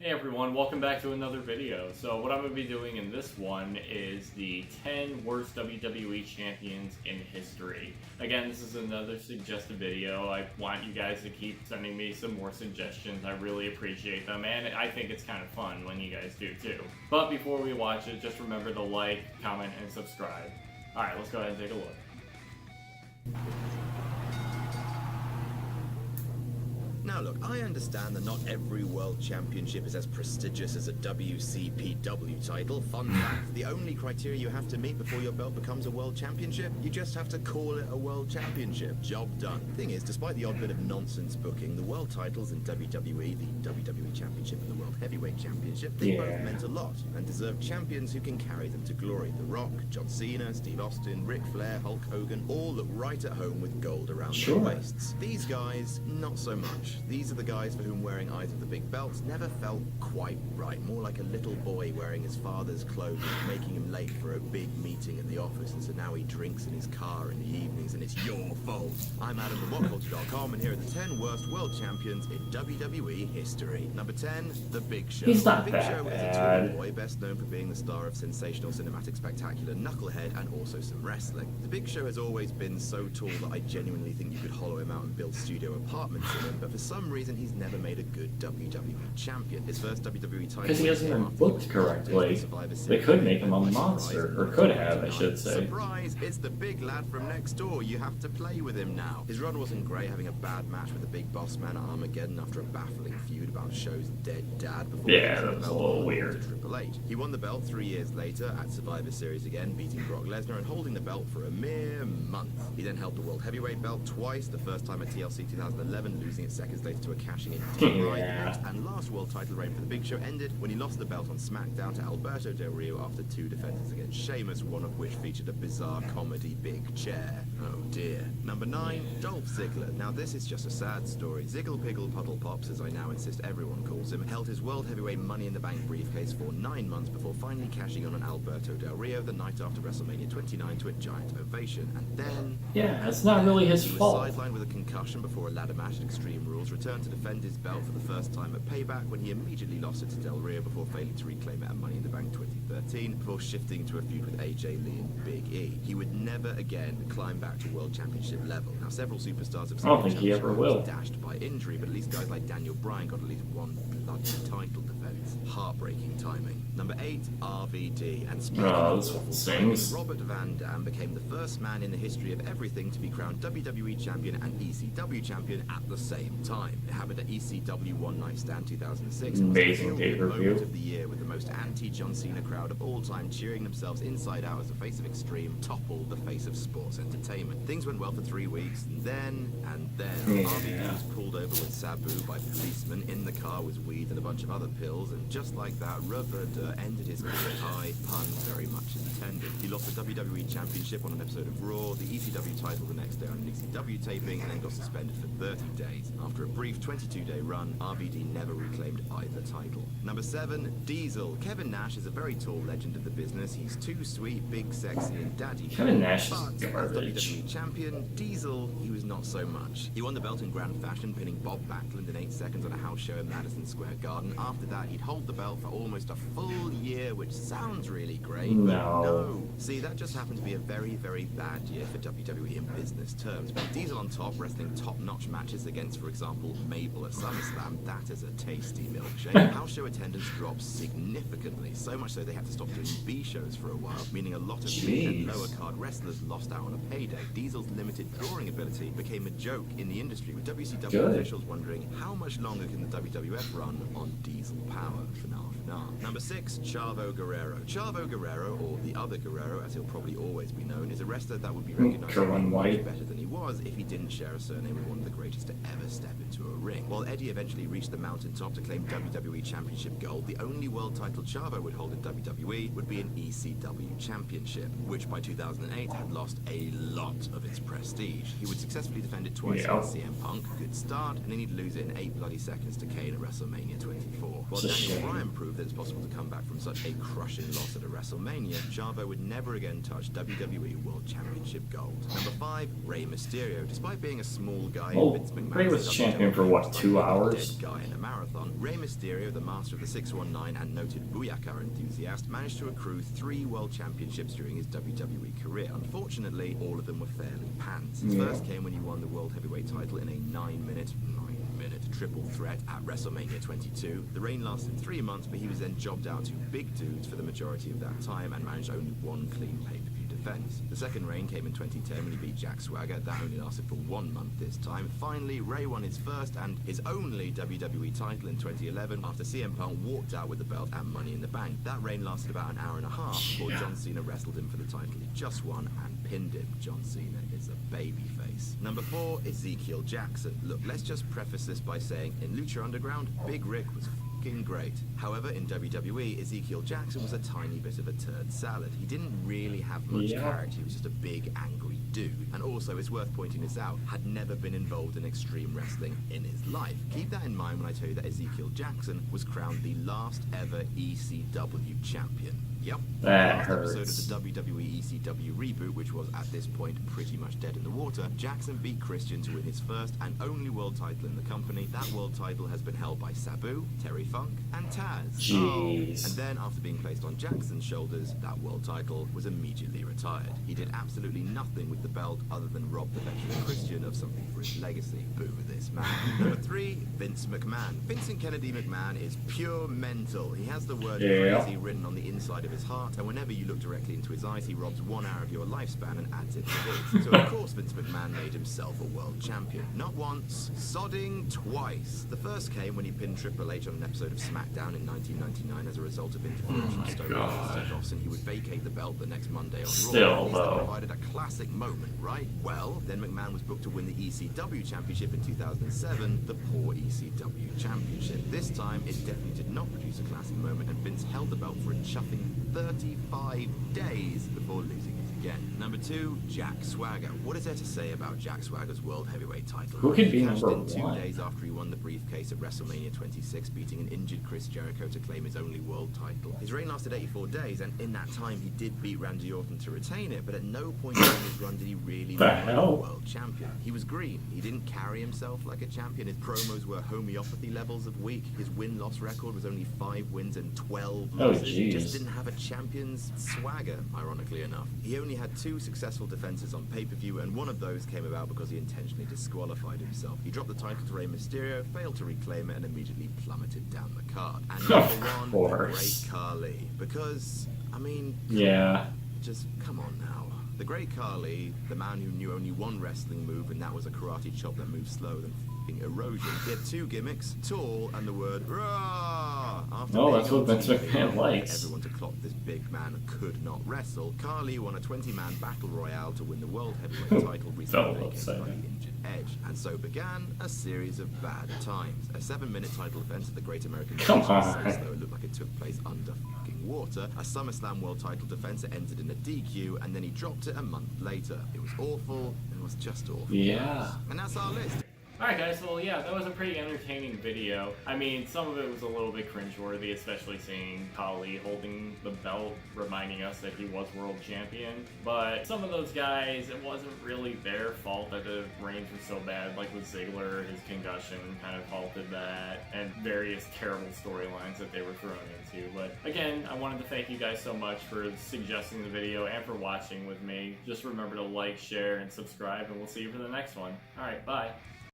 Hey everyone, welcome back to another video. So what I'm going to be doing in this one is the 10 worst WWE champions in history. Again, this is another suggested video. I want you guys to keep sending me some more suggestions. I really appreciate them, and I think it's kind of fun when you guys do too. But before we watch it, just remember to like, comment, and subscribe. Alright, let's go ahead and take a look. Now look, I understand that not every world championship is as prestigious as a WCPW title. Fun fact, the only criteria you have to meet before your belt becomes a world championship, you just have to call it a world championship. Job done. Thing is, despite the odd bit of nonsense booking, the world titles in WWE, the WWE Championship and the World Heavyweight Championship, they both meant a lot and deserve champions who can carry them to glory. The Rock, John Cena, Steve Austin, Ric Flair, Hulk Hogan, all look right at home with gold around their waists. These guys, not so much. These are the guys for whom wearing either of the big belts never felt quite right. More like a little boy wearing his father's clothes, making him late for a big meeting at the office, and so now he drinks in his car in the evenings, and it's your fault. I'm Adam from WhatCulture.com, and here are the 10 worst world champions in WWE history. Number 10, The Big Show. He's not The Big that Show is a twin boy, best known for being the star of sensational cinematic spectacular Knucklehead and also some wrestling. The Big Show has always been so tall that I genuinely think you could hollow him out and build studio apartments in him, but for some reason he's never made a good WWE champion. His first WWE title because he hasn't been booked correctly. They could make him a monster, or could have, I should say. Surprise! It's the big lad from next door. You have to play with him now. His run wasn't great, having a bad match with the big boss man at Armageddon after a baffling feud about Show's dead dad before that was a little weird. Triple H. He won the belt 3 years later at Survivor Series again, beating Brock Lesnar and holding the belt for a mere month. He then held the World Heavyweight belt twice, the first time at TLC 2011, losing it seconds later to a cashing in and last world title reign for the Big Show ended when he lost the belt on SmackDown to Alberto Del Rio after 2 defenses against Sheamus, one of which featured a bizarre comedy big chair. Oh dear. Number 9, Dolph Ziggler. Now this is just a sad story. Ziggle Piggle Puddle Pops, as I now insist everyone calls him, held his World Heavyweight Money in the Bank briefcase for 9 months before finally cashing in on Alberto Del Rio the night after WrestleMania 29 to a giant ovation. And then... yeah, it's not really his fault. He was sidelined with a concussion before a ladder match at Extreme Rules, returned to defend his belt for the first time at Payback when he immediately lost it to Del Rio before failing to reclaim it at Money in the Bank 2013 before shifting to a feud with AJ Lee and Big E. He would never again climb back to World Championship level. Now several superstars have I don't think he ever will. dashed by injury, but at least guys like Daniel Bryan got at least one bloody title defense. Heartbreaking timing. Number 8, RVD. And speaking of awful timing, Robert Van Dam became the first man in the history of everything to be crowned WWE Champion and ECW Champion at the same time. It happened at ECW One Night Stand 2006. Amazing pay-per-view of the year with the most anti-John Cena crowd of all time cheering themselves inside out as the face of Extreme toppled the face of sports entertainment. Things went well for 3 weeks, and then RVD was pulled over with Sabu by policemen. In the car was weed and a bunch of other pills, and just like that, Riverdale ended his career high, pun very much intended. He lost the WWE Championship on an episode of Raw, the ECW title the next day on an ECW taping, and then got suspended for 30 days. After a brief 22-day run, RVD never reclaimed either title. Number 7, Diesel. Kevin Nash is a very tall legend of the business. He's too sweet, big, sexy, and daddy. Kevin Nash but is as garbage. WWE champion, Diesel, he was not so much. He won the belt in grand fashion, pinning Bob Backlund in 8 seconds on a house show in Madison Square Garden. After that, he'd hold the belt for almost a full year, which sounds really great, but no. See, that just happened to be a very, very bad year for WWE in business terms. But Diesel on top, wrestling top-notch matches against, for example, Mabel at SummerSlam, that is a tasty milkshake. House show attendance dropped significantly, so much so they had to stop doing B shows for a while, meaning a lot of mid and lower card wrestlers lost out on a payday. Diesel's limited drawing ability became a joke in the industry, with WCW officials wondering how much longer can the WWF run on Diesel power. Number 6, Chavo Guerrero. Chavo Guerrero, or the other Guerrero, as he'll probably always be known, is a wrestler that would be recognized much better than he was if he didn't share a surname with one of the greatest to ever step into a ring. While Eddie eventually reached the mountaintop to claim WWE Championship gold, the only world title Chavo would hold in WWE would be an ECW Championship, which by 2008 had lost a lot of its prestige. He would successfully defend it twice against CM Punk, good start, and then he'd lose it in 8 bloody seconds to Kane at WrestleMania WrestleMania 24. While It's a Daniel shame. Bryan proved that it's possible to come back from such a crushing loss at a WrestleMania, Chavo would never again touch WWE World Championship gold. Number 5, Rey Mysterio. Despite being a small guy, Oh, Vince McMahon Rey was champion for what, 2 hours? Dead guy in a marathon. Rey Mysterio, the master of the 619 and noted Booyaka enthusiast, managed to accrue 3 world championships during his WWE career. Unfortunately, all of them were fairly pants. His first came when he won the World Heavyweight title in a 9-minute triple threat at WrestleMania 22. The reign lasted 3 months, but he was then jobbed out to big dudes for the majority of that time and managed only 1 clean pay-per-view defense. The second reign came in 2010 when he beat Jack Swagger. That only lasted for 1 month this time. Finally, Rey won his first and his only WWE title in 2011 after CM Punk walked out with the belt and Money in the Bank. That reign lasted about an hour and a half before John Cena wrestled him for the title he just won and pinned him. John Cena is a babyface. Number 4, Ezekiel Jackson. Look, let's just preface this by saying in Lucha Underground, Big Rick was f***ing great. However, in WWE, Ezekiel Jackson was a tiny bit of a turd salad. He didn't really have much character. He was just a big, angry dude. And also, it's worth pointing this out, had never been involved in extreme wrestling in his life. Keep that in mind when I tell you that Ezekiel Jackson was crowned the last ever ECW champion. Yep. That last hurts. episode of the WWE ECW reboot, which was at this point pretty much dead in the water, Jackson beat Christian to win his first and only world title in the company. That world title has been held by Sabu, Terry Funk, and Taz. Jeez. And then, after being placed on Jackson's shoulders, that world title was immediately retired. He did absolutely nothing with the belt other than rob the veteran Christian of something for his legacy. Boo this man. Number 3, Vince McMahon. Vincent Kennedy McMahon is pure mental. He has the word crazy written on the inside of his heart, and whenever you look directly into his eyes, he robs 1 hour of your lifespan and adds it to his. So of course Vince McMahon made himself a world champion. Not once, sodding twice. The first came when he pinned Triple H on an episode of SmackDown in 1999 as a result of interference from Stone Cold Steve Austin. He would vacate the belt the next Monday on Raw. Still, This though. provided a classic moment, right? Well, then McMahon was booked to win the ECW championship in 2007, the poor ECW championship. This time, it definitely did not produce a classic moment, and Vince held the belt for a chuffing 35 days before losing it again. Number 2, Jack Swagger. What is there to say about Jack Swagger's World Heavyweight title? Who could be He cashed number in 2 1? days after he won the briefcase at WrestleMania 26, beating an injured Chris Jericho to claim his only world title. His reign lasted 84 days, and in that time he did beat Randy Orton to retain it, but at no point during his run did he really The become a hell? world champion. He was green. He didn't carry himself like a champion. His promos were homeopathy levels of weak. His win-loss record was only 5 wins and 12 Oh, losses. He just jeez. didn't have a champion's swagger, ironically enough. He only had 2 successful defenses on pay-per-view, and one of those came about because he intentionally disqualified himself. He dropped the title to Rey Mysterio, failed to reclaim it, and immediately plummeted down the card. And Of number 1, the course. Great Khali. Because, I mean, Yeah. just come on now. The Great Khali, the man who knew only one wrestling move, and that was a karate chop that moved slower than f***ing erosion. He had 2 gimmicks, tall and the word "Rah!" After Oh, being that's what on Vince TV, McMahon likes. Everyone to clock this big man could not wrestle. Khali won a 20-man battle royale to win the World Heavyweight title recently Felt vacated by upsetting. the injured Edge. And so began a series of bad times. A 7-minute title defense at the Great American Come Bash was on. so slow it looked like it took place under f***ing water. A SummerSlam World title defense that ended in a DQ, and then he dropped it a month later. It was awful. It was just awful. Yeah. And that's our list. Alright guys, well yeah, that was a pretty entertaining video. I mean, some of it was a little bit cringeworthy, especially seeing Khali holding the belt, reminding us that he was world champion. But some of those guys, it wasn't really their fault that the reigns were so bad, like with Ziggler, his concussion kind of halted that, and various terrible storylines that they were thrown into. But again, I wanted to thank you guys so much for suggesting the video and for watching with me. Just remember to like, share, and subscribe, and we'll see you for the next one. Alright, bye.